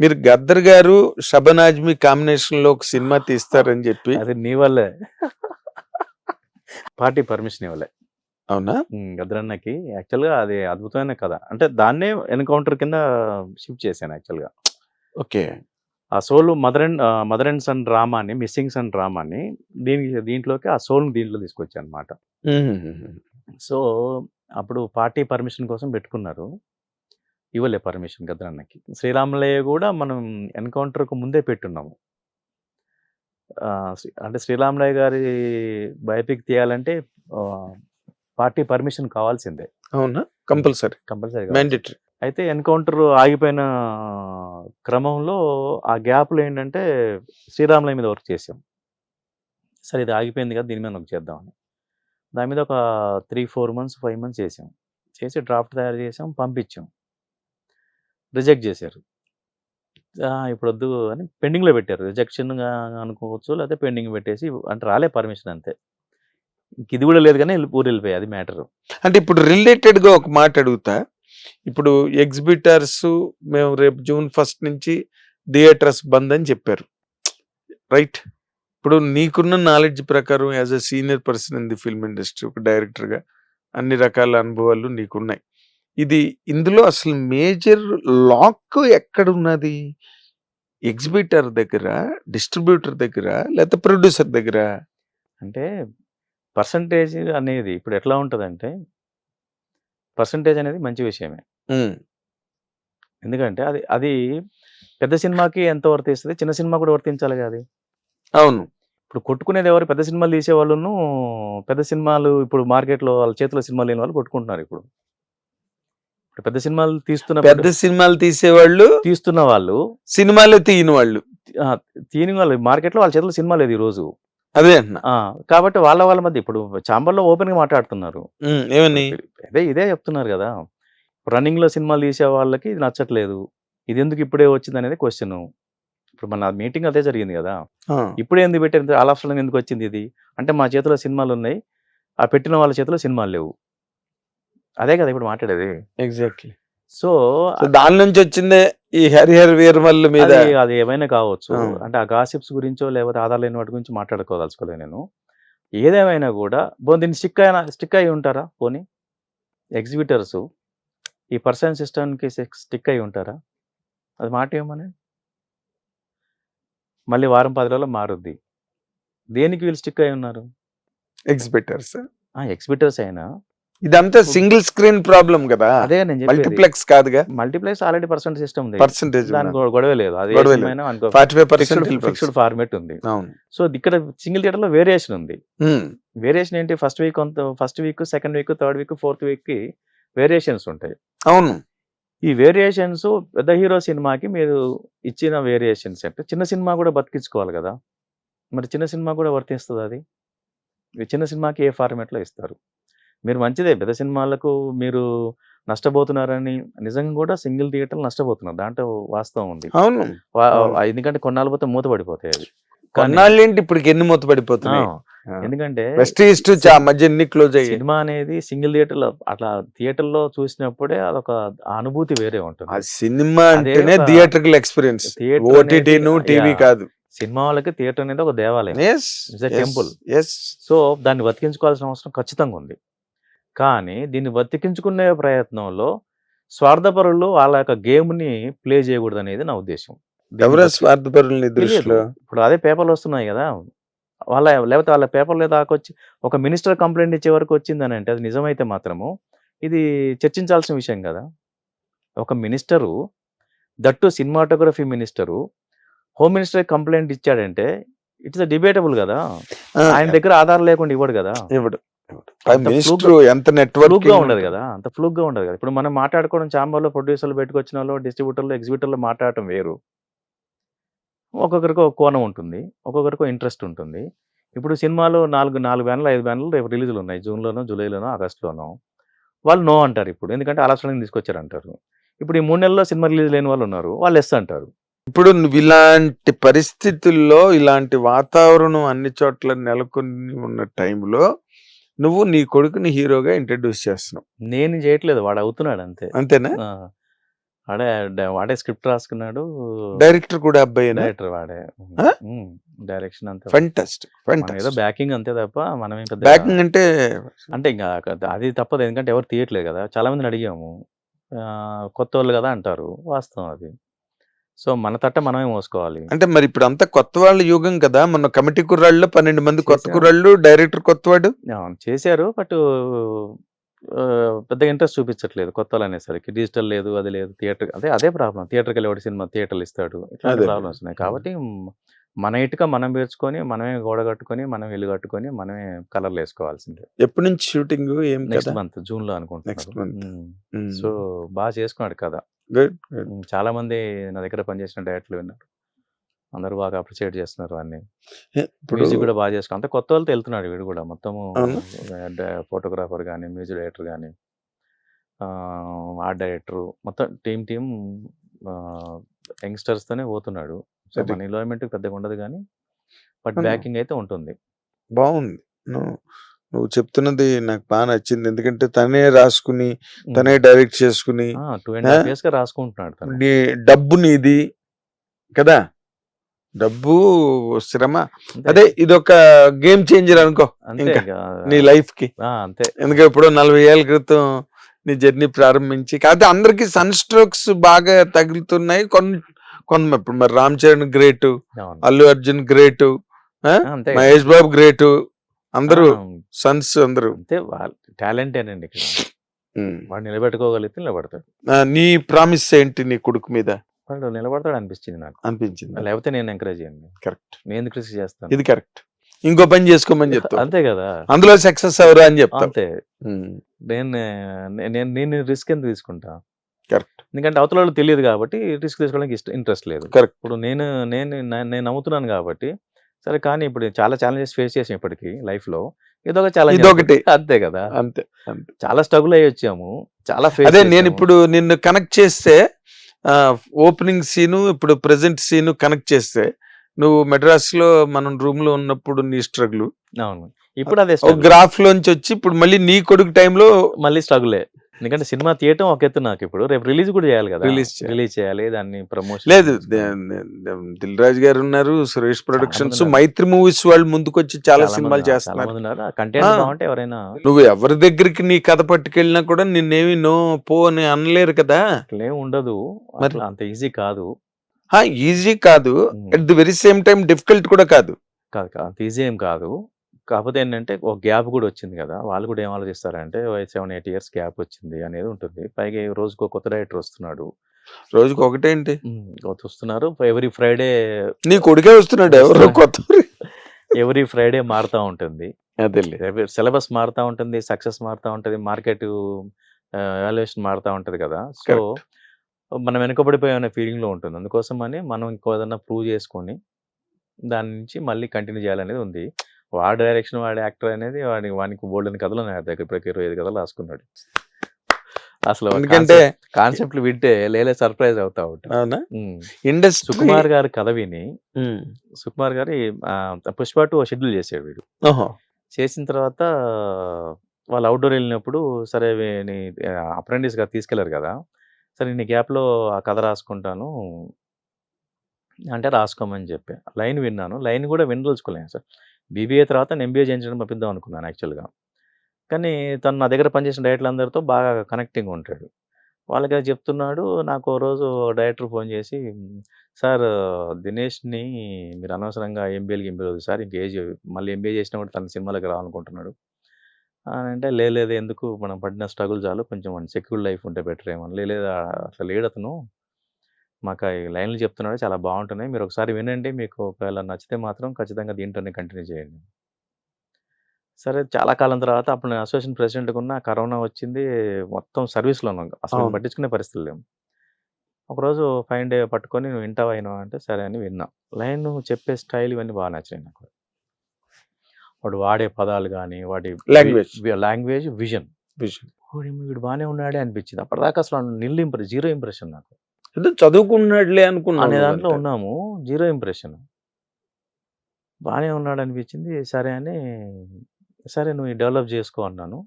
మీరు గద్దర్ గారు షబన్ ఆజ్మీ కాంబినేషన్ లో ఒక సినిమా తీస్తారని చెప్పి. అది నీ వల్లే పార్టీ పర్మిషన్ ఇవ్వలే. అవునా? గద్రన్నకి యాక్చువల్గా అది అద్భుతమైన కథ. అంటే దాన్నే ఎన్కౌంటర్ కింద షిఫ్ట్ చేశాను యాక్చువల్గా. ఓకే. ఆ సోల్ మదర్ అండ్ సన్ డ్రామాని, మిస్సింగ్ సన్ డ్రామాని దీంట్లోకి ఆ సోల్ని దీంట్లో తీసుకొచ్చాను అనమాట. సో అప్పుడు పార్టీ పర్మిషన్ కోసం పెట్టుకున్నారు, ఇవ్వలే పర్మిషన్ గద్రన్నకి. శ్రీరాములయ్య కూడా మనం ఎన్కౌంటర్కు ముందే పెట్టున్నాము. అంటే శ్రీరాములయ్య గారి బయోపిక్ తీయాలంటే పార్టీ పర్మిషన్ కావాల్సిందే. అవునా? Compulsory mandatory. అయితే ఎన్కౌంటర్ ఆగిపోయిన క్రమంలో ఆ గ్యాప్లో ఏంటంటే శ్రీరాములయ్య మీద వర్క్ చేసాం. సరే ఇది ఆగిపోయింది కదా, దీని మీద వర్క్ చేద్దామని దాని మీద ఒక 3-4 months 5 months చేసాం. చేసి డ్రాఫ్ట్ తయారు చేసాం, పంపించాం. రిజెక్ట్ చేశారు. ఇప్పుడు వద్దు అని పెండింగ్లో పెట్టారు. రిజెక్షన్ అనుకోవచ్చు, లేకపోతే పెండింగ్ పెట్టేసి అంటే రాలే పర్మిషన్ అంతే. ఇది కూడా లేదు కానీ ఊరు వెళ్ళిపోయాయి, అది మ్యాటర్. అంటే ఇప్పుడు రిలేటెడ్ గా ఒక మాట అడుగుతా. ఇప్పుడు ఎగ్జిబిటర్స్ మేము రేపు June 1 నుంచి థియేటర్స్ బంద్ అని చెప్పారు, రైట్? ఇప్పుడు నీకున్న నాలెడ్జ్ ప్రకారం as a senior person in the film industry, ఒక డైరెక్టర్ గా అన్ని రకాల అనుభవాలు నీకున్నాయి. ఇందులో అసలు మేజర్ లాక్ ఎక్కడ ఉన్నది? ఎగ్జిబిటర్ దగ్గర, డిస్ట్రిబ్యూటర్ దగ్గర, లేకపోతే ప్రొడ్యూసర్ దగ్గర? అంటే పర్సంటేజ్ అనేది ఇప్పుడు ఎట్లా ఉంటుందంటే, పర్సంటేజ్ అనేది మంచి విషయమే. ఎందుకంటే అది అది పెద్ద సినిమాకి ఎంత వర్తిస్తుంది, చిన్న సినిమా కూడా వర్తించాలి కదా. అవును. ఇప్పుడు కొట్టుకునేది ఎవరు? పెద్ద సినిమాలు తీసేవాళ్ళను, పెద్ద సినిమాలు ఇప్పుడు మార్కెట్లో వాళ్ళ చేతిలో సినిమాలు లేని వాళ్ళు కొట్టుకుంటున్నారు. ఇప్పుడు పెద్ద సినిమాలు తీస్తున్న వాళ్ళు సినిమాలు తీయని వాళ్ళు మార్కెట్లో వాళ్ళ చేతిలో సినిమా లేదు ఈ రోజు. అదే కాబట్టి వాళ్ళ మధ్య ఇప్పుడు చాంబర్లో ఓపెన్ గా మాట్లాడుతున్నారు. ఏమని? ఇదే చెప్తున్నారు కదా, రన్నింగ్ లో సినిమాలు తీసే వాళ్ళకి ఇది నచ్చట్లేదు, ఇది ఎందుకు ఇప్పుడే వచ్చింది అనేది క్వశ్చన్. ఇప్పుడు మన మీటింగ్ అదే జరిగింది కదా, ఇప్పుడే ఎందుకు పెట్టారు, ఆల్ ఆఫ్ సడన్ ఎందుకు వచ్చింది ఇది అంటే, మా చేతిలో సినిమాలు ఉన్నాయి, ఆ పెట్టిన వాళ్ళ చేతిలో సినిమాలు లేవు. అదే కదా ఇప్పుడు మాట్లాడేది. ఎగ్జాక్ట్లీ. సో దాని నుంచి వచ్చిందే ఈ హరిహర వీరమల్లు మీద. అది ఏమైనా కావచ్చు. అంటే ఆ గాసిప్స్ గురించో లేకపోతే ఆధార్ లేని వాటి గురించి మాట్లాడుకోదలుచుకోలేదు నేను. ఏదేమైనా కూడా దీన్ని స్టిక్ అయి ఉంటారా? పోనీ ఎగ్జిబిటర్స్ ఈ పర్సన్ సిస్టమ్కి స్టిక్ అయి ఉంటారా? అది మాట ఏమని మళ్ళీ వారం 10 రోజుల్లో మారుద్ది. దేనికి వీళ్ళు స్టిక్ అయి ఉన్నారు? ఎగ్జిబిటర్స్ అయినా ఇదంతా సింగిల్ స్క్రీన్ ప్రాబ్లం కదా. అదే నేను చెప్పేది, మల్టీప్లెక్స్ కాదుగా. మల్టీప్లెక్స్ ఆల్రెడీ పర్సెంట్ సిస్టమ్ ఉంది, పర్సెంటేజ్ దానికి గొడవ లేదు. అది 45% ఫిక్స్డ్ ఫార్మేట్ ఉంది. సో ఇక్కడ సింగిల్ థియేటర్ లో వేరియేషన్ ఉంది. వేరియేషన్ ఏంటి? First week, second week, third week, fourth week కి వేరియేషన్స్ ఉంటాయి. అవును. ఈ వేరియేషన్స్ పెద్ద హీరో సినిమాకి మీరు ఇచ్చిన వేరియేషన్స్ అంటే చిన్న సినిమా కూడా బతికించుకోవాలి కదా. మరి చిన్న సినిమా కూడా వర్తిస్తుంది అది? చిన్న సినిమాకి ఏ ఫార్మేట్ లో ఇస్తారు? మీరు మంచిదే, పెద్ద సినిమాలకు మీరు నష్టపోతున్నారని నిజంగా కూడా సింగిల్ థియేటర్లు నష్టపోతున్నారు, దాంట్లో వాస్తవం ఉంది. అవును. ఎందుకంటే కొన్నాళ్ళ పోతే మూతపడిపోతాయి అవి. కొన్నాళ్ళేంటి ఇప్పుడు ఎన్ని మూతపడిపోతున్నాయి? ఎందుకంటే మధ్య ఎన్ని క్లోజ్ అయ్యి. సినిమా అనేది సింగిల్ థియేటర్లో అట్లా థియేటర్లో చూసినప్పుడే అదొక అనుభూతి వేరే ఉంటుంది. ఆ సినిమా అంటేనే థియేటర్కల్ ఎక్స్పీరియన్స్, ఓటీటీ టీవీ కాదు. సినిమా వాళ్ళకి థియేటర్ అనేది ఒక దేవాలయం, టెంపుల్. సో దాన్ని బతికించుకోవాల్సిన అవసరం ఖచ్చితంగా ఉంది. కానీ దీన్ని బతికించుకునే ప్రయత్నంలో స్వార్థపరులు వాళ్ళ యొక్క గేమ్ ని ప్లే చేయకూడదు అనేది నా ఉద్దేశం. ఇప్పుడు అదే పేపర్లు వస్తున్నాయి కదా, లేకపోతే వాళ్ళ పేపర్లో దాకొచ్చి ఒక మినిస్టర్ కంప్లైంట్ ఇచ్చే వరకు వచ్చిందని అంటే అది నిజమైతే మాత్రము ఇది చర్చించాల్సిన విషయం కదా. ఒక minister, that cinematography minister, home minister complaint ఇచ్చాడంటే ఇట్స్ డిబేటబుల్ కదా. ఆయన దగ్గర ఆధారం లేకుండా ఇవ్వడు కదా. ఎంత నెట్వర్క్ గా ఉండదు కదా, అంత ఫ్లూక్ గా ఉండదు కదా. ఇప్పుడు మనం మాట్లాడుకోవడం చాంబర్లో ప్రొడ్యూసర్లు పెట్టుకొచ్చిన వాళ్ళు, డిస్ట్రిబ్యూటర్లు, ఎగ్జిబిటర్లు మాట్లాడటం వేరు. ఒక్కొక్కరికి ఒక కోణం ఉంటుంది, ఒక్కొక్కరికి ఇంట్రెస్ట్ ఉంటుంది. ఇప్పుడు సినిమాలు 4 బ్యానర్లు 5 బ్యానర్లు రేపు రిలీజులు ఉన్నాయి, జూన్లోనో, జూలైలోనో, ఆగస్టులోనో. వాళ్ళు నో అంటారు. ఇప్పుడు ఎందుకంటే ఆలస్యంగా తీసుకొచ్చారు అంటారు. ఇప్పుడు ఈ 3 నెలల్లో సినిమా రిలీజ్ లేని వాళ్ళు ఉన్నారు, వాళ్ళు ఎస్ అంటారు. ఇప్పుడు నువ్వు ఇలాంటి పరిస్థితుల్లో, ఇలాంటి వాతావరణం అన్ని చోట్ల నెలకొని ఉన్న టైంలో నువ్వు నీ కొడుకుని హీరోగా ఇంట్రడ్యూస్ చేస్తున్నావు. నేను చేయట్లేదు, వాడు అవుతున్నాడు అంతే. అంతేనా? వాడే స్క్రిప్ట్ రాసుకున్నాడు. డైరెక్టర్ కూడా అబ్బాయేనా? డైరెక్టర్ వాడే. ఆ? డైరెక్షన్ అంతే. ఫెంటాస్టిక్ మనం ఏదో ఫెంటాస్టిక్. బ్యాకింగ్ అంతే తప్ప మనమే పెద్ద బ్యాకింగ్ అంటే అంటే ఇంకా అది తప్పదు. ఎందుకంటే ఎవరు తీయట్లేదు కదా! చాలా మందిని అడిగాము. కొత్తోళ్ళు కదా అంటారు. వాస్తవం అది. సో, మన తట్ట మనమే మోసుకోవాలి. అంటే మరి ఇప్పుడు అంతా కొత్త వాళ్ళ యుగం కదా, మొన్న కమిటీ కుర్రాళ్ళు 12 మంది కొత్త చేశారు. కుర్రాళ్ళు, డైరెక్టర్ కొత్తవాడు. అవును. చేశారు. బట్ పెద్దగా ఇంట్రెస్ట్ చూపించట్లేదు కొత్తోళ్ళు అనేసరికి. డిజిటల్ లేదు, అది లేదు. థియేటర్ అదే ప్రాబ్లమ్. థియేటర్‌కెళ్ళి ఎవడు సినిమా థియేటర్‌లో ఇస్తాడు. ఇట్లాంటి అదే. ప్రాబ్లమ్స్ ఉన్నాయి. కాబట్టి మన ఇటుక మనం పేర్చుకొని, మనమే గోడ కట్టుకొని, మనం ఇల్లు కట్టుకొని, మనమే కలర్లు వేసుకోవాల్సిందే. ఎప్పటి నుంచి షూటింగ్ ఏం నెక్స్ట్ కదా? మంత్ జూన్‌లో నెక్స్ట్ అనుకుంటున్నారు. మంత్. సో, బాగా చేసుకున్నాడు కథ. Good good. చాలా మంది నా దగ్గర పనిచేసిన డైరెక్టర్లు విన్నారు. అందరూ బాగా అప్రిషియేట్ చేస్తున్నారు అన్ని. ఇప్పుడు మ్యూజిక్ కూడా బాగా చేసుకున్నాం. అంతే కొత్త వాళ్ళతో వెళ్తున్నాడు వీడు కూడా మొత్తము. అవునా? ఫోటోగ్రాఫర్ కానీ, మ్యూజిక్ డైరెక్టర్ కానీ, ఆర్ట్ డైరెక్టర్ మొత్తం టీమ్ యంగ్స్టర్స్తోనే పోతున్నాడు. సో, అది మన ఇన్వాల్వ్‌మెంట్ పెద్దగా ఉండదు కానీ, బట్ అవును. బ్యాకింగ్ అయితే ఉంటుంది. బాగుంది. నువ్వు నువ్వు చెప్తున్నది నాకు బాగా నచ్చింది. ఎందుకంటే తనే రాసుకుని, తనే డైరెక్ట్ చేసుకుని, 2.5 ఇయర్స్‌గా రాసుకుంటున్నాడు తను. నీ డబ్బు నీది కదా, డబ్బు శ్రమ. అంతే. అదే ఇదొక గేమ్ చేంజర్ అనుకో అంతే ఇంకా ఇక. నీ లైఫ్ కి. అంతే. ఎందుకంటే ఎప్పుడో 40 ఏళ్ల క్రితం నీ జర్నీ ప్రారంభించి, కాకపోతే అందరికి సన్ స్ట్రోక్స్ బాగా తగులుతున్నాయి. కొంత ఇప్పుడు మరి రామ్ చరణ్ గ్రేటు, అవును. అల్లు అర్జున్ గ్రేటు, అంతే కదా. మహేష్ బాబు గ్రేటు, అందరూ ఆ, సన్స్ అందరూ. అంతే వాళ్ళ టాలెంటేనండి ఇక్కడ. ఉమ్. వాడు నిలబెట్టుకోగలిగితే నిలబడతాడు. నీ ప్రామిస్ ఏంటి నీ కొడుకు మీద వాడు నిలబడతాడు అనిపించింది నాకు. అనిపించింది? లేకపోతే నేను ఎంకరేజ్ చేయండి. కరెక్ట్, నేను ఎందుకు కృషి చేస్తాను. ఇది కరెక్ట్. ఇంకో పని చేసుకోమని చెప్తావు, అంతే కదా. అందులో సక్సెస్ అవరా అని చెప్తావు. అంతే. నేను రిస్క్ ఎందుకు తీసుకుంటా. కరెక్ట్ ఎందుకంటే అవతల వాళ్ళు తెలియదు కాబట్టి రిస్క్ తీసుకోవడానికి ఇంట్రెస్ట్ లేదు. కరెక్ట్. ఇప్పుడు నేను నమ్ముతున్నాను కాబట్టి సరే. కానీ ఇప్పుడు చాలా ఛాలెంజెస్ ఫేస్ చేసాం ఇప్పటికి లైఫ్లో. ఏదో ఒక ఛాలెంజ్ ఇదొకటి. అంతే కదా. అంతే అంతే. చాలా స్ట్రగుల్ అయ్యి వచ్చాము. చాలా ఫేస్ అదే నేను ఇప్పుడు నిన్ను కనెక్ట్ చేస్తే, ఓపెనింగ్ సీను ఇప్పుడు ప్రెసెంట్ సీను కనెక్ట్ చేస్తే, నువ్వు మెడ్రాస్ లో మనం రూమ్ లో ఉన్నప్పుడు నీ స్ట్రగుల్, అవును. ఇప్పుడు అదే ఒక గ్రాఫ్ లోంచి వచ్చి ఇప్పుడు మళ్ళీ నీ కొడుకు టైంలో మళ్ళీ స్ట్రగులే. ఎందుకంటే సినిమా తీయటం ఒక ఎత్తు నాకు. ఇప్పుడు రేపు రిలీజ్ కూడా చేయాలి కదా. రిలీజ్ చేయాలి, దాన్ని ప్రమోషన్ లేదు. దిల్ రాజు గారు ఉన్నారు, సురేష్ ప్రొడక్షన్స్, మైత్రి మూవీస్ వాళ్ళు ముందుకొచ్చి చాలా సినిమాలు చేస్తున్నారు. కంటెంట్ బాగుంటే ఎవరైనా. నువ్వు ఎవరి దగ్గరికి నీ కథ పట్టుకెళ్ళినా కూడా నిన్నేమి నో పో అని అనలేరు కదా. అట్లే ఉండదు, మరి అంత ఈజీ కాదు. ఈజీ కాదు, at the very same time difficult కూడా కాదు. అంత ఈజీ ఏం కాదు. కాకపోతే ఏంటంటే ఒక గ్యాప్ కూడా వచ్చింది కదా. వాళ్ళు కూడా ఏం ఆలోచిస్తారంటే 7-8 ఇయర్స్ గ్యాప్ వచ్చింది అనేది ఉంటుంది. పైగా రోజుకు కొత్త డైరెక్టర్ వస్తున్నాడు. రోజుకి ఒకటేంటి వస్తున్నారు. ఎవ్రీ ఫ్రైడే నీ కొడుకే వస్తున్నాడు, ఎవరో కొత్త. ఎవ్రీ ఫ్రైడే మారుతూ ఉంటుంది. అదే సిలబస్ మారుతూ ఉంటుంది, సక్సెస్ మారుతూ ఉంటుంది, మార్కెట్ వాల్యుయేషన్ మారుతూ ఉంటుంది కదా. సో మనం వెనుకబడిపోయే ఫీలింగ్లో ఉంటుంది. అందుకోసం అని మనం ఇంకో ఏదన్నా ప్రూవ్ చేసుకొని దాని నుంచి మళ్ళీ కంటిన్యూ చేయాలనేది ఉంది. వాడి డైరెక్షన్, వాడి యాక్టర్ అనేది వానికి బోల్డెన్ కథలు ఉన్నాయి దగ్గర. ఇప్పటికి 25 కథలు రాసుకున్నాడు. అసలు ఎందుకంటే కాన్సెప్ట్లు వింటే లేలే సర్ప్రైజ్ అవుతా ఉంటాం. అవునా? ఇండస్ట్రీ సుకుమార్ గారి కథ విని, సుకుమార్ గారి పుష్ప 2 షెడ్యూల్ చేసాడు వీడు. చేసిన తర్వాత వాళ్ళు అవుట్డోర్ వెళ్ళినప్పుడు సరే అప్రెంటిస్ గా తీసుకెళ్లారు కదా. సరే నీ గ్యాప్లో ఆ కథ రాసుకుంటాను అంటే రాసుకోమని చెప్పి లైన్ విన్నాను. లైన్ కూడా వినదలుచుకోలేను సార్. బీబీఏ తర్వాత నేను ఎంబీఏ చేయించడం పంపిద్దాం అనుకున్నాను యాక్చువల్గా. కానీ తను నా దగ్గర పనిచేసిన డైరెక్టర్లు అందరితో బాగా కనెక్టింగ్ ఉంటాడు. వాళ్ళకి అది చెప్తున్నాడు. నాకు ఓ రోజు డైరెక్టర్ ఫోన్ చేసి, సార్ దినేష్ని మీరు అనవసరంగా ఎంబీఏ వద్దు సార్, ఇంక ఏజ్ మళ్ళీ ఎంబీఏ చేసినా కూడా తన సినిమాలకు రావాలనుకుంటున్నాడు అని అంటే, లేదు ఎందుకు మనం పడిన స్ట్రగుల్ చాలు, కొంచెం సెక్యూర్ లైఫ్ ఉంటే బెటర్ ఏమో. లేదు అట్లా లేడు అతను, మాకు ఈ లైన్లు చెప్తున్నాడు చాలా బాగుంటున్నాయి, మీరు ఒకసారి వినండి, మీకు ఒకవేళ నచ్చితే మాత్రం ఖచ్చితంగా దీంట్లోనే కంటిన్యూ చేయండి. సరే చాలా కాలం తర్వాత అప్పుడు నేను అసోసియేషన్ ప్రెసిడెంట్గా ఉన్న, కరోనా వచ్చింది, మొత్తం సర్వీస్లో ఉన్నాం, అసలు పట్టించుకునే పరిస్థితులు లేవు. ఒకరోజు ఫైన్ డే పట్టుకొని నువ్వు వింటావా అంటే సరే అని విన్నా. లైన్ చెప్పే స్టైల్ ఇవన్నీ బాగా నచ్చినాయి నాకు. వాడు వాడే పదాలు కానీ, వాడి లాంగ్వేజ్ విజన్ వీడు బాగానే ఉన్నాడే అనిపించింది. అప్పటిదాకా అసలు జీరో ఇంప్రెషన్ నాకు. చదువుకున్నాడులే అనుకున్నా అనే దాంట్లో ఉన్నాము, జీరో ఇంప్రెషన్. బాగానే ఉన్నాడు అనిపించింది. సరే అని సరే నువ్వు డెవలప్ చేసుకో అన్నాను.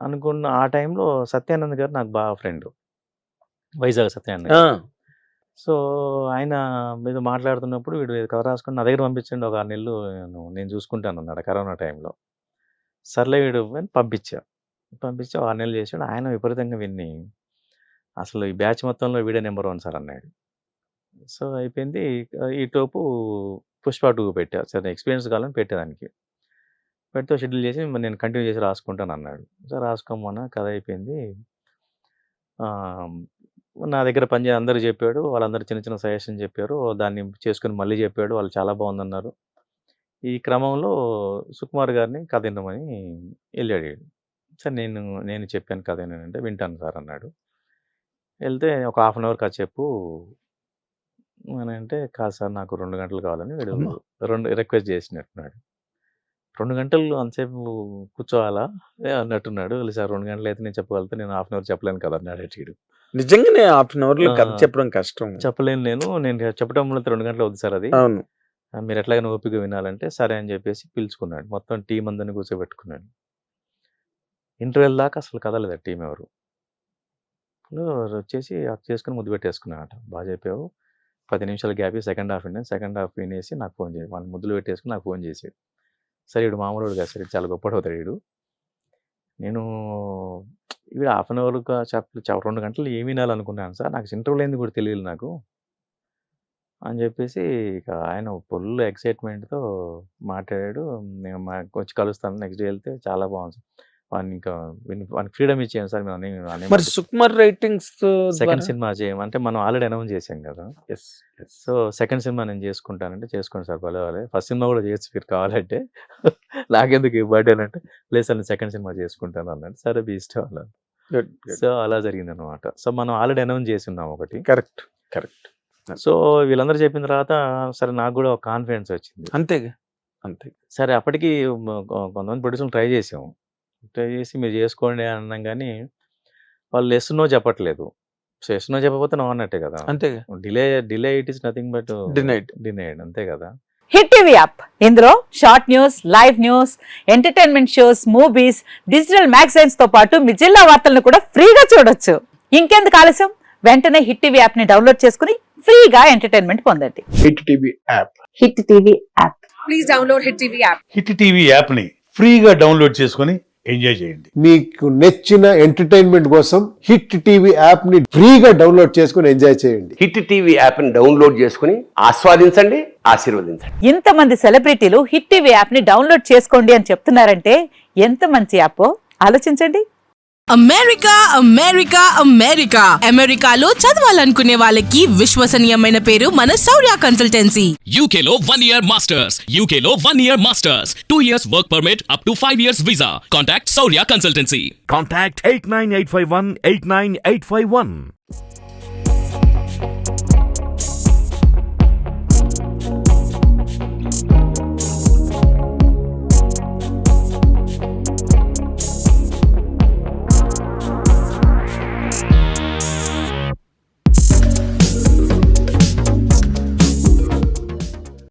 అనుకున్న ఆ టైంలో సత్యానంద్ గారు నాకు బాగా ఫ్రెండ్. వైజాగ్ సత్యనారాయణ. ఆ, సో ఆయన మీద మాట్లాడుతున్నప్పుడు వీడు కథ రాసుకొని నా దగ్గర పంపించండి, ఒక 6 నెలలు నేను చూసుకుంటాను అన్నాడు కరోనా టైంలో. సర్లే వీడు అని పంపించి ఒక 6 నెలలు చేసాడు. ఆయన విపరీతంగా విన్ని అసలు ఈ బ్యాచ్ మొత్తంలో వీడే నెంబర్ 1 సార్ అన్నాడు. సో అయిపోయింది. ఈటోపు పుష్ప 2 పెట్టా. సరే ఎక్స్పీరియన్స్ కావాలని పెట్టేదానికి పెడితే షెడ్యూల్ చేసి మరి నేను కంటిన్యూ చేసి రాసుకుంటాను అన్నాడు. సో రాసుకోమన్నా కథ అయిపోయింది. నా దగ్గర పనిచేసి అందరూ చెప్పాడు, వాళ్ళందరూ చిన్న చిన్న సజెషన్ చెప్పారు, దాన్ని చేసుకుని మళ్ళీ చెప్పాడు, వాళ్ళు చాలా బాగుందన్నారు. ఈ క్రమంలో సుకుమార్ గారిని కథ వినమని వెళ్ళాడు వీడు. సార్ నేను చెప్పాను కథ ఏంటంటే వింటాను సార్ అన్నాడు. వెళ్తే ఒక 1/2 అవర్ కథ చెప్పు అని అంటే, కాదు సార్ నాకు 2 గంటలు కావాలని వీడు అమ్మా. 2 రిక్వెస్ట్ చేసినట్టున్నాడు. 2 గంటలు అంతసేపు కూర్చోవాలా అన్నట్టున్నాడు. లేదు సార్ 2 గంటలు అయితే నేను చెప్పగలుగుతా, నేను 1/2 అవర్ చెప్పలేను కదా అన్నాడు వీడు. నిజంగానే 1/2 అవర్లో కథ చెప్పడం కష్టం. చెప్పలేను నేను చెప్పడంలో 2 గంటలు అవుతుంది సార్ అది, అవును. మీరు ఎట్లాగైనా ఓపిక వినాలంటే సరే అని చెప్పేసి పిలుచుకున్నాడు. మొత్తం టీం అందరిని కూర్చోబెట్టుకున్నాడు. ఇంటర్వెల్ దాకా అసలు కదలేదు టీం ఎవరు. వచ్చేసి అది చేసుకుని ముద్దు పెట్టేసుకున్నాడు. బాగా చెప్పావు, 10 నిమిషాల గ్యాప్ సెకండ్ హాఫ్ విన్నాను. సెకండ్ హాఫ్ వినేసి నాకు ఫోన్ చేసి వాళ్ళు ముద్దులు పెట్టేసుకుని నాకు ఫోన్ చేసాడు. సరే వీడు మామూలు కాదు సార్, చాలా గొప్పడు అవుతాడు వీడు. నేను వీడు 1/2 అవర్గా 2 గంటలు ఏమి వినాలనుకున్నాను సార్, నాకు ఇంటర్వ్యూలు ఏంది కూడా తెలియదు నాకు అని చెప్పేసి ఇక ఆయన ఫుల్ ఎక్సైట్మెంట్తో మాట్లాడాడు. నేను వచ్చి కలుస్తాను నెక్స్ట్ డే వెళ్తే చాలా బాగుంది వాడిని, ఇంకా వానికి ఫ్రీడమ్ ఇచ్చాను సార్ మరి సుకుమార్ రైటింగ్స్ సెకండ్ సినిమా చేయమంటే మనం ఆల్రెడీ అనౌన్స్ చేసాం కదా. సో సెకండ్ సినిమా నేను చేసుకుంటానంటే చేసుకోండి సార్ భలే, ఫస్ట్ సినిమా కూడా చేయొచ్చు మీరు కావాలంటే, నాకెందుకు ఇవ్వండి అంటే లేదు సార్ నేను సెకండ్ సినిమా చేసుకుంటాను అన్నాడు. సరే మీ ఇష్టం అలా. సో అలా జరిగింది అనమాట. సో మనం ఆల్రెడీ అనౌన్స్ చేసి ఉన్నాం ఒకటి. కరెక్ట్. సో వీళ్ళందరూ చెప్పిన తర్వాత సరే నాకు కూడా ఒక కాన్ఫిడెన్స్ వచ్చింది. అంతే. సరే అప్పటికి కొంతమంది ప్రొడ్యూసర్లు ట్రై చేసి మీరు చేసుకోండి అన్నాం, కానీ వాళ్ళు ఎస్ నో చెప్పట్లేదు. సో ఎస్ నో చెప్పకపోతే నో అన్నట్టే కదా. అంతే. Delay it is nothing but denied అంతే కదా. హిట్ టీవీ యాప్, ఇందులో short news, live news, entertainment shows, movies, digital magazines తో పాటు మీ జిల్లా వార్తలను కూడా ఫ్రీగా చూడొచ్చు. ఇంకెందుకు ఆలస్యం, వెంటనే హిట్ టీవీ యాప్ ని డౌన్లోడ్ చేసుకుని ఫ్రీగా ఎంటర్టైన్మెంట్ పొందండి. Hit TV app. Hit TV app. Please download hit TV app. Hit TV యాప్ని ఫ్రీగా డౌన్లోడ్ చేసుకొని ఎంజాయ్ చేయండి. మీకు నచ్చిన ఎంటర్టైన్మెంట్ కోసం హిట్ టీవీ యాప్ ని ఫ్రీగా డౌన్లోడ్ చేసుకుని ఎంజాయ్ చేయండి. హిట్ టీవీ యాప్ని డౌన్లోడ్ చేసుకుని ఆస్వాదించండి, ఆశీర్వదించండి. ఇంతమంది సెలబ్రిటీలు హిట్ టీవీ యాప్ ని డౌన్లోడ్ చేసుకోండి అని చెప్తున్నారంటే ఎంత మంచి యాప్ ఆలోచించండి. అమెరికాలో చదవాలనుకునే వాళ్ళకి విశ్వసనీయమైన పేరు మన శౌర్య కన్సల్టెన్సీ. UK లో 1 year masters. UK లో 1 year masters. 2 years work permit up to 5 years visa. Contact Saurya Consultancy. Contact 89851 89851.